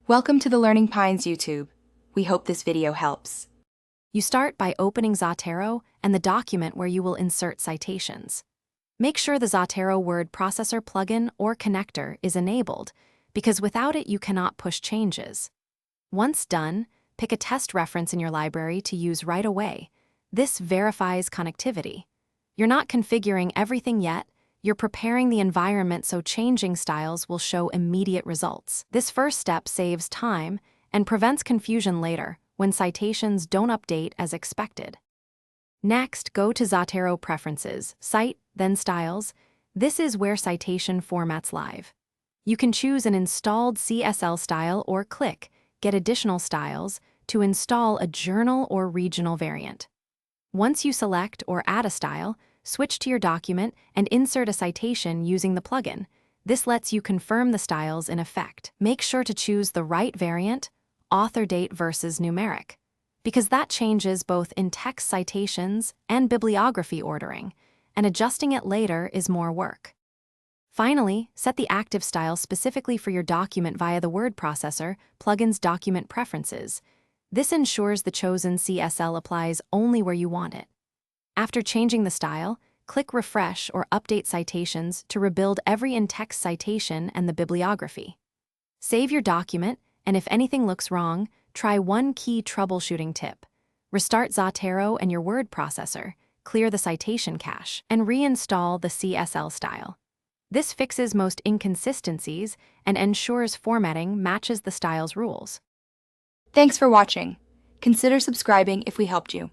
Welcome to the Learning Pines YouTube. We hope this video helps. You start by opening Zotero and the document where you will insert citations. Make sure the Zotero word processor plugin or connector is enabled, because without it you cannot push changes. Once done, pick a test reference in your library to use right away. This verifies connectivity. You're not configuring everything yet. You're preparing the environment so changing styles will show immediate results. This first step saves time and prevents confusion later when citations don't update as expected. Next, go to Zotero Preferences, Cite, then Styles. This is where citation formats live. You can choose an installed CSL style or click Get Additional Styles to install a journal or regional variant. Once you select or add a style, switch to your document and insert a citation using the plugin. This lets you confirm the styles in effect. Make sure to choose the right variant, author date versus numeric, because that changes both in-text citations and bibliography ordering, and adjusting it later is more work. Finally, set the active style specifically for your document via the word processor, plugin's document preferences. This ensures the chosen CSL applies only where you want it. After changing the style, click Refresh or Update Citations to rebuild every in-text citation and the bibliography. Save your document, and if anything looks wrong, try one key troubleshooting tip. Restart Zotero and your word processor, clear the citation cache, and reinstall the CSL style. This fixes most inconsistencies and ensures formatting matches the style's rules. Thanks for watching. Consider subscribing if we helped you.